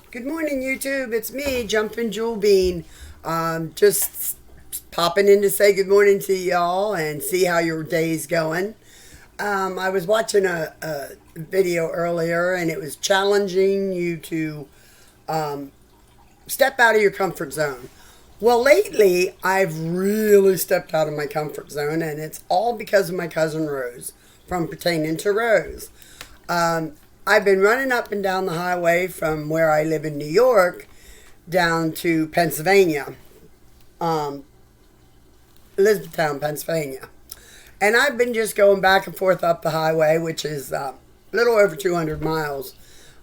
Good morning, YouTube. It's me, Jumpin' Jewel Bean. Just popping in to say good morning to y'all and see how your day's going. I was watching a video earlier, and it was challenging you to step out of your comfort zone. Well, lately, I've really stepped out of my comfort zone, and it's all because of my cousin Rose from Pertaining to Rose. I've been running up and down the highway from where I live in New York down to Pennsylvania, Elizabethtown, Pennsylvania. And I've been just going back and forth up the highway, which is a little over 200 miles.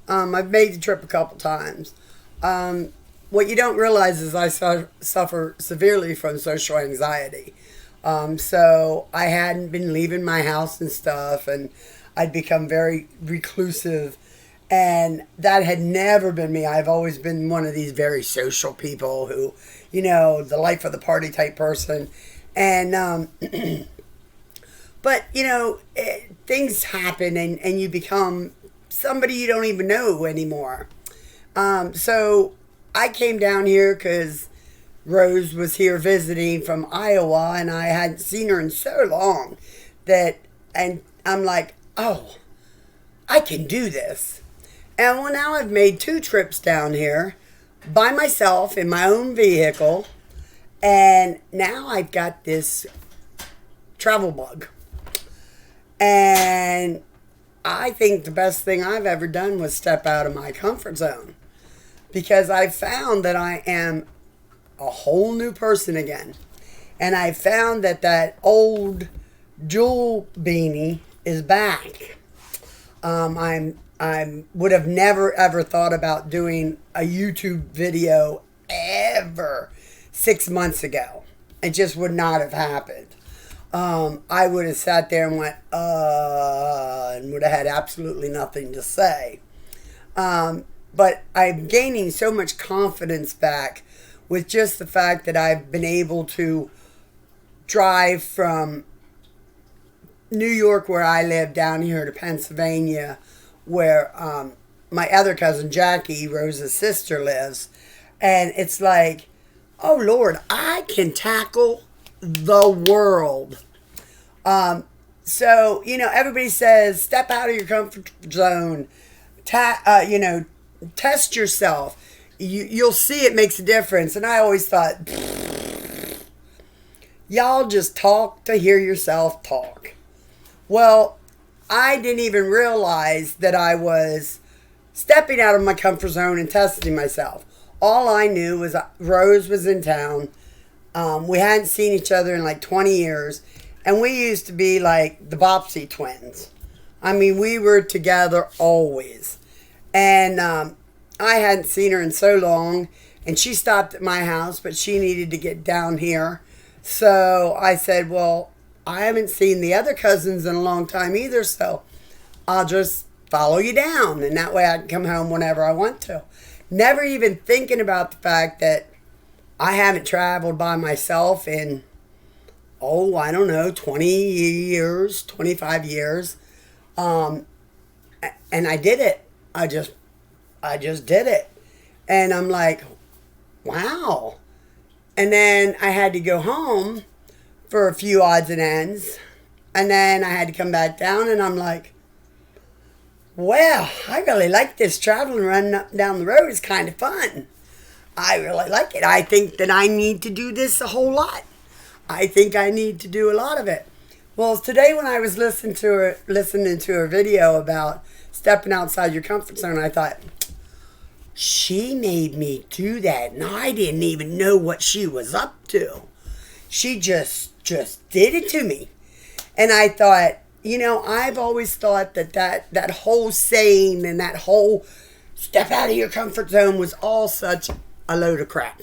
I've made the trip a couple times. What you don't realize is I suffer severely from social anxiety. So I hadn't been leaving my house and stuff, and I'd become very reclusive, and that had never been me. I've always been one of these very social people who, the life of the party type person. And, but, things happen, and you become somebody you don't even know anymore. So I came down here because Rose was here visiting from Iowa, and I hadn't seen her in so long and I'm like, oh, I can do this. And well, now I've made 2 trips down here by myself in my own vehicle, and now I've got this travel bug. And I think the best thing I've ever done was step out of my comfort zone, because I found that I am a whole new person again. And I found that old Jewel Beanie is back. I would have never ever thought about doing a YouTube video ever 6 months ago. It just would not have happened. I would have sat there and went, and would have had absolutely nothing to say. But I'm gaining so much confidence back with just the fact that I've been able to drive from New York, where I live, down here to Pennsylvania, where my other cousin Jackie, Rose's sister, lives. And it's like, oh Lord, I can tackle the world. So, everybody says, step out of your comfort zone, test yourself. You'll see it makes a difference. And I always thought, y'all just talk to hear yourself talk. Well, I didn't even realize that I was stepping out of my comfort zone and testing myself. All I knew was Rose was in town. We hadn't seen each other in like 20 years. And we used to be like the Bobbsey twins. I mean, we were together always. And I hadn't seen her in so long. And she stopped at my house, but she needed to get down here. So I said, well, I haven't seen the other cousins in a long time either, so I'll just follow you down, and that way I can come home whenever I want to. Never even thinking about the fact that I haven't traveled by myself in, I don't know, 20 years, 25 years. And I did it. I just did it. And I'm like, wow. And then I had to go home for a few odds and ends, and then I had to come back down, and I'm like, well, I really like this traveling, running up and down the road is kind of fun. I really like it. I think that I need to do this a whole lot. I think I need to do a lot of it. Well, today when I was listening to her video about stepping outside your comfort zone, I thought, she made me do that, and I didn't even know what she was up to. She just did it to me. And I thought, I've always thought that whole saying and that whole step out of your comfort zone was all such a load of crap.